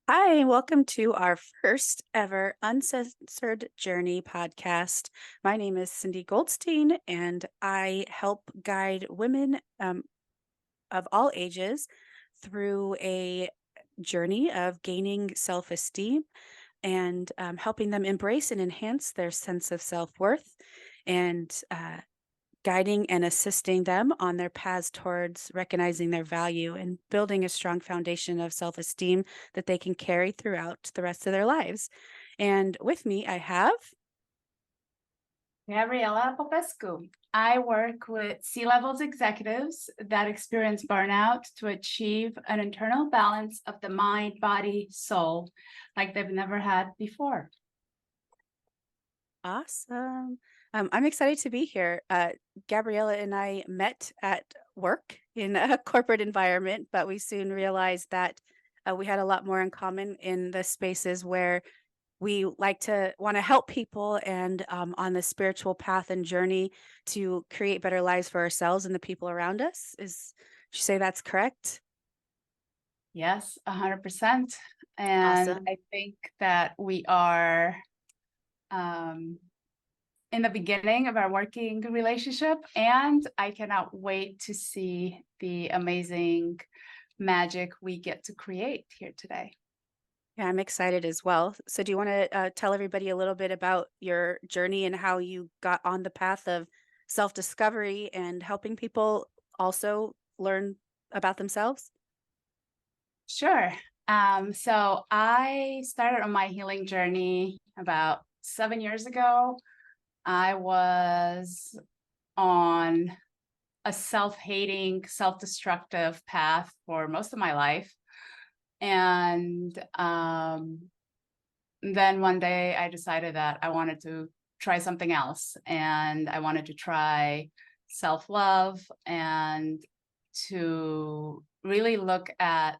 Hi, welcome to our first ever Uncensored Journey podcast. My name is Cindy Goldstein, and I help guide women of all ages through a journey of gaining self esteem and helping them embrace and enhance their sense of self worth and guiding and assisting them on their paths towards recognizing their value and building a strong foundation of self esteem that they can carry throughout the rest of their lives. And with me, I have. Gabriela Popescu. I work with C-levels executives that experience burnout to achieve an internal balance of the mind, body, soul, like they've never had before. Awesome. I'm excited to be here. Gabriella and I met at work in a corporate environment, but we soon realized that we had a lot more in common in the spaces where we like to want to help people and on the spiritual path and journey to create better lives for ourselves and the people around us. Would you say that's correct? Yes, 100%. And Awesome. I think that we are um, in the beginning of our working relationship, and I cannot wait to see the amazing magic we get to create here today. Yeah, I'm excited as well. So, do you want to tell everybody a little bit about your journey and how you got on the path of self discovery and helping people also learn about themselves? Sure. So I started on my healing journey about 7 years ago. I was on a self-hating, self-destructive path for most of my life. And then one day I decided that I wanted to try something else. And I wanted to try self-love and to really look at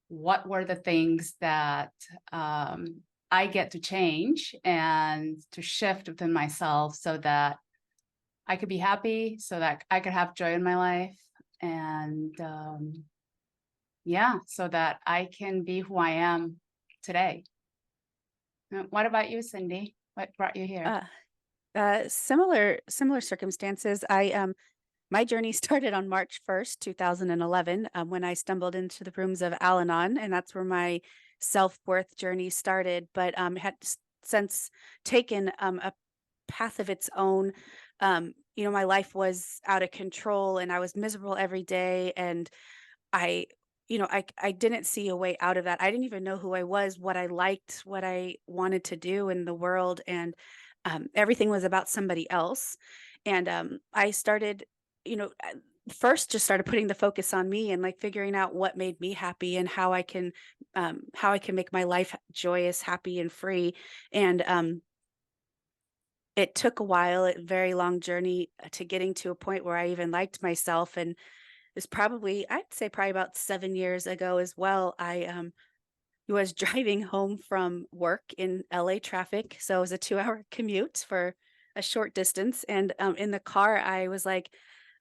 what were the things that I get to change and to shift within myself so that I could be happy, so that I could have joy in my life. And yeah, so that I can be who I am today. What about you, Cindy? What brought you here? Uh, similar circumstances. My journey started on March 1st, 2011, when I stumbled into the rooms of Al Anon, and that's where my self-worth journey started. But had since taken a path of its own. My life was out of control, and I was miserable every day, and I. I didn't see a way out of that. I didn't even know who I was, what I liked, what I wanted to do in the world, and everything was about somebody else. And I started, you know, uh, first just started putting the focus on me and like figuring out what made me happy and how I can make my life joyous, happy, and free. And it took a while, a very long journey to getting to a point where I even liked myself. And it's probably, I'd say, probably about 7 years ago as well. I was driving home from work in LA traffic. So it was a 2 hour commute for a short distance. And in the car, I was like,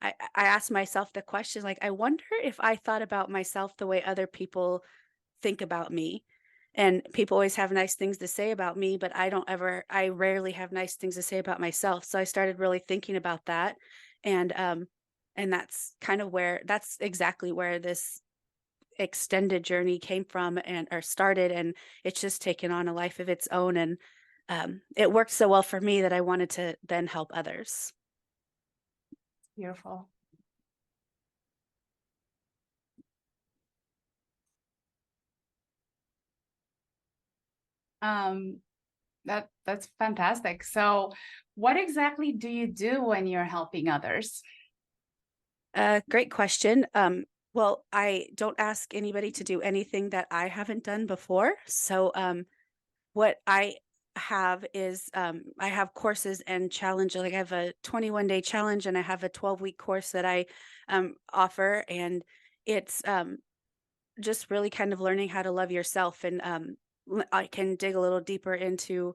I asked myself the question, like, I wonder if I thought about myself the way other people think about me. And people always have nice things to say about me, but I rarely have nice things to say about myself. So I started really thinking about that. And, um, and that's exactly where this extended journey came from and or started, and it's just taken on a life of its own. And it worked so well for me that I wanted to then help others. Beautiful. Um, that's fantastic. So, what exactly do you do when you're helping others? Great question. Well, I don't ask anybody to do anything that I haven't done before. So what I have is I have courses and challenge. Like I have a 21-day challenge and I have a 12-week course that I offer, and it's just really kind of learning how to love yourself. And I can dig a little deeper into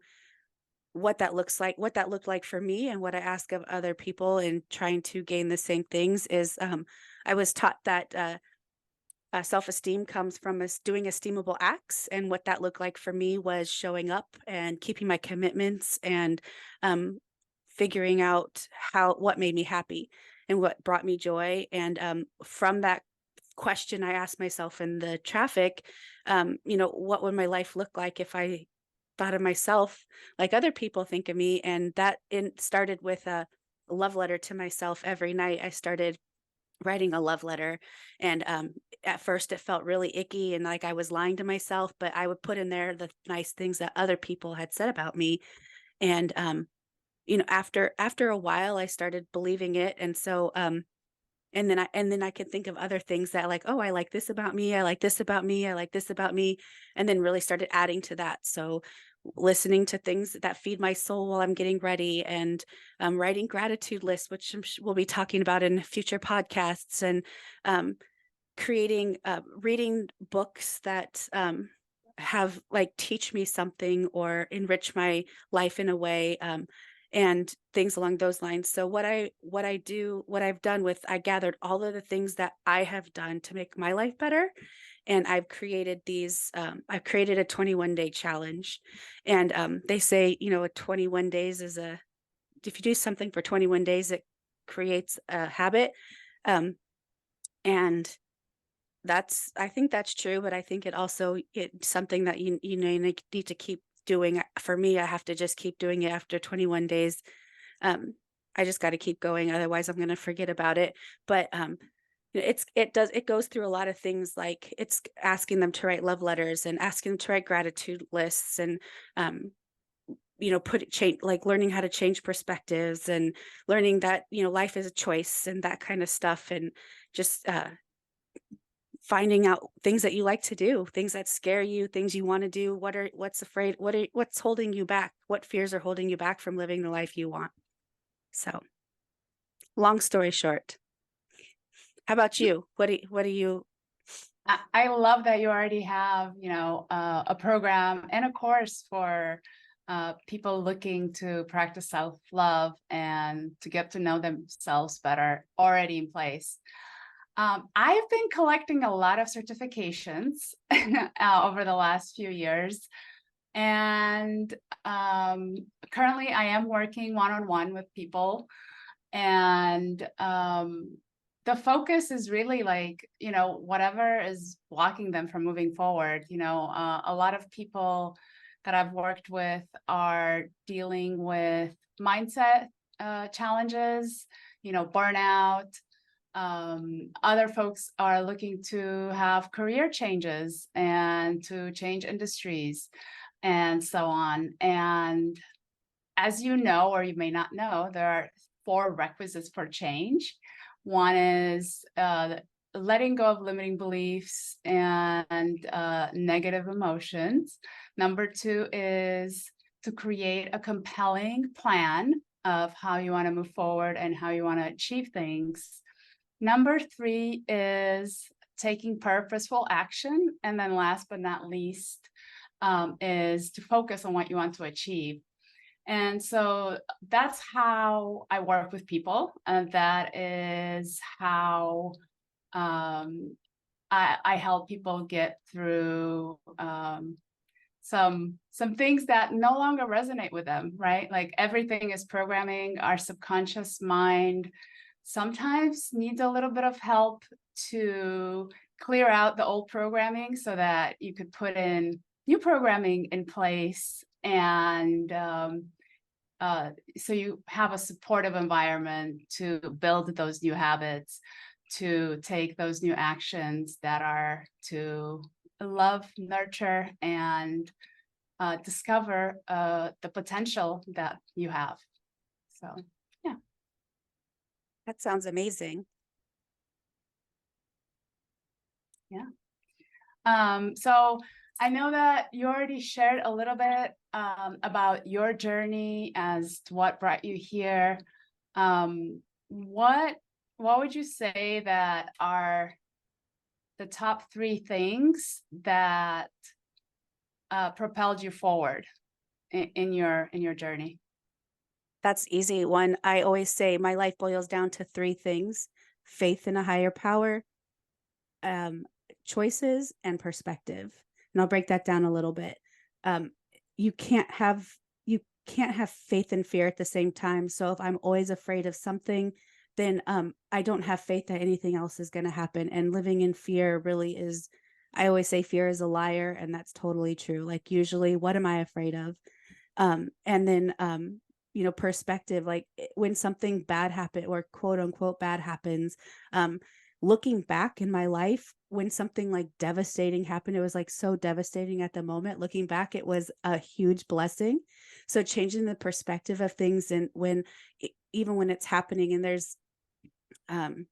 what that looked like for me and what I ask of other people in trying to gain the same things is I was taught that self-esteem comes from us doing esteemable acts, and what that looked like for me was showing up and keeping my commitments and um, figuring out how what made me happy and what brought me joy. And from that question I asked myself in the traffic, what would my life look like if I thought of myself like other people think of me? And started with a love letter to myself every night. I started writing a love letter. And at first it felt really icky and like I was lying to myself, but I would put in there the nice things that other people had said about me. And after a while I started believing it. And so and then I could think of other things that, like, oh, I like this about me, I like this about me, I like this about me, and then really started adding to that. So listening to things that feed my soul while I'm getting ready, and writing gratitude lists, which we'll be talking about in future podcasts, and um, reading books that have like teach me something or enrich my life in a way, and things along those lines. So what I've done with I gathered all of the things that I have done to make my life better, and I've created a 21-day challenge. And they say, a 21 days is a if you do something for 21 days, it creates a habit. um, and I think that's true, but I think it's something that you need to keep doing. For me, I have to just keep doing it after 21 days. Um, I just got to keep going, otherwise I'm going to forget about it. But it goes through a lot of things, like it's asking them to write love letters and asking them to write gratitude lists, and um, put it change like learning how to change perspectives, and learning that life is a choice and that kind of stuff, and just finding out things that you like to do, things that scare you, things you want to do. What's holding you back? What fears are holding you back from living the life you want? So, long story short, how about you? What do you I love that you already have, a program and a course for people looking to practice self-love and to get to know themselves better already in place. I've been collecting a lot of certifications over the last few years. And currently I am working one-on-one with people. And the focus is really like, whatever is blocking them from moving forward. A lot of people that I've worked with are dealing with mindset challenges, burnout. Other folks are looking to have career changes and to change industries and so on. And as you know, or you may not know, there are 4 requisites for change. One is letting go of limiting beliefs and negative emotions. Number 2 is to create a compelling plan of how you want to move forward and how you want to achieve things. Number 3 is taking purposeful action. And then last but not least is to focus on what you want to achieve. And so that's how I work with people. And that is how I help people get through some things that no longer resonate with them, right? Like everything is programming. Our subconscious mind sometimes needs a little bit of help to clear out the old programming so that you could put in new programming in place. And so you have a supportive environment to build those new habits, to take those new actions that are to love, nurture, and discover the potential that you have. So, yeah. that sounds amazing. So I know that you already shared a little bit about your journey as to what brought you here. What would you say that are the top 3 things that propelled you forward in your journey? That's easy. One, I always say my life boils down to 3 things: faith in a higher power, um, choices and perspective. And I'll break that down a little bit. Um, you can't have you can't have faith and fear at the same time. So if I'm always afraid of something, then I don't have faith that anything else is going to happen. And living in fear really is, I always say fear is a liar, and that's totally true. Like usually, what am I afraid of? And then perspective, like when something bad happened or quote unquote bad happens, um, looking back in my life when something like devastating happened, it was like so devastating at the moment. Looking back, it was a huge blessing. So changing the perspective of things, and even when it's happening, and there's um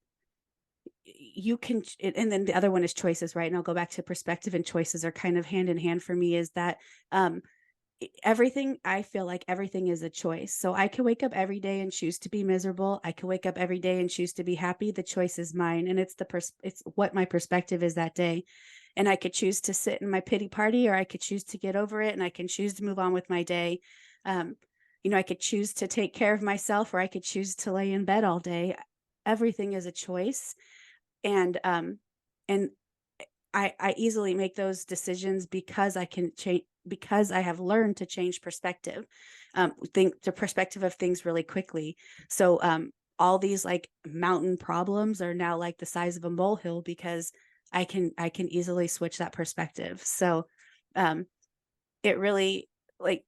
you can and then the other one is choices, right? And I'll go back to perspective, and choices are kind of hand in hand for me, is that um everything, I feel like everything is a choice. So I can wake up every day and choose to be miserable. I can wake up every day and choose to be happy. The choice is mine, and it's what my perspective is that day. And I could choose to sit in my pity party, or I could choose to get over it, and I can choose to move on with my day. Um, I could choose to take care of myself, or I could choose to lay in bed all day. Everything is a choice. And I easily make those decisions because I can change, because I have learned to change perspective, think the perspective of things really quickly. So all these like mountain problems are now like the size of a molehill, because I can easily switch that perspective. So um it really, like,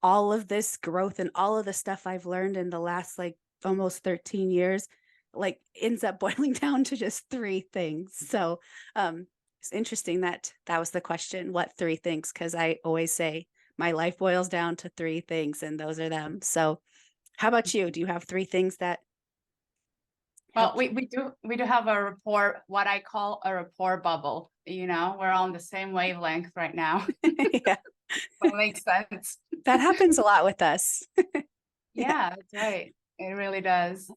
all of this growth and all of the stuff I've learned in the last, like, almost 13 years, like, ends up boiling down to just 3 things. So, it's interesting that that was the question, "What 3 things?" Because I always say, "My life boils down to 3 things, and those are them." So, how about you? Do you have 3 things that Well, helped we do have a rapport, what I call a rapport bubble. We're on the same wavelength right now. Yeah, That makes sense. that happens a lot with us. Yeah. Yeah, that's right. It really does.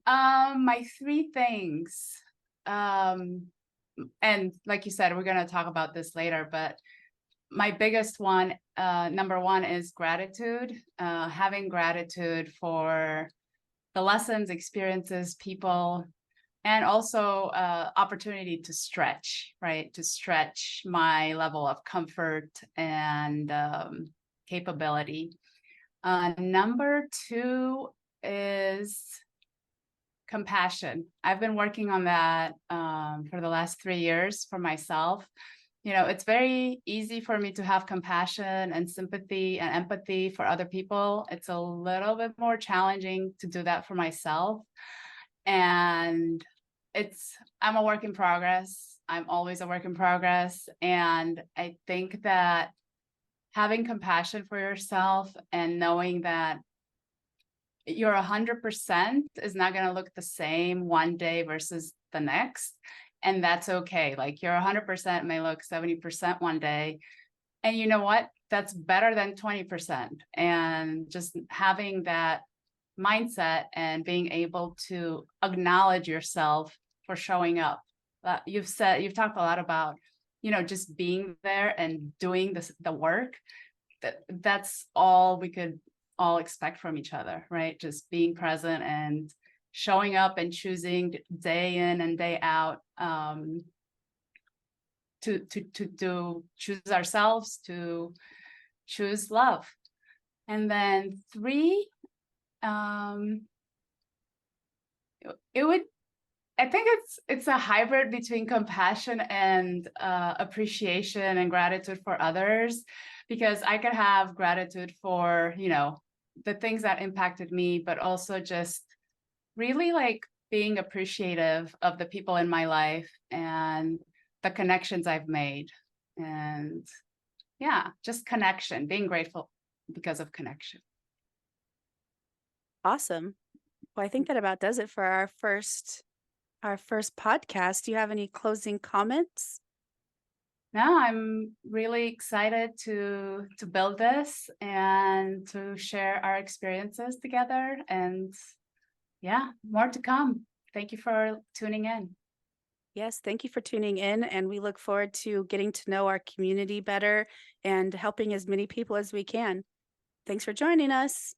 My three things. Um, and like you said, we're gonna talk about this later, but my biggest one, number one, is gratitude. Having gratitude for the lessons, experiences, people, and also opportunity to stretch, right? To stretch my level of comfort and capability. Number two is compassion. I've been working on that for the last 3 years for myself. It's very easy for me to have compassion and sympathy and empathy for other people. It's a little bit more challenging to do that for myself. And I'm a work in progress. I'm always a work in progress. And I think that having compassion for yourself and knowing that your 100% is not going to look the same one day versus the next. And that's okay. Like your 100% may look 70% one day. And you know what? That's better than 20%. And just having that mindset and being able to acknowledge yourself for showing up. You've talked a lot about, just being there and doing the work. That's all we could all expect from each other, right? Just being present and showing up and choosing day in and day out to choose ourselves, to choose love. And then three, it would I think it's a hybrid between compassion and appreciation and gratitude for others, because I could have gratitude for, the things that impacted me, but also just really like being appreciative of the people in my life and the connections I've made. And yeah, just connection, being grateful because of connection. Awesome. Well, I think that about does it for our first podcast. Do you have any closing comments? No, I'm really excited to build this and to share our experiences together. And yeah, more to come. Thank you for tuning in. Yes, thank you for tuning in, and we look forward to getting to know our community better and helping as many people as we can. Thanks for joining us.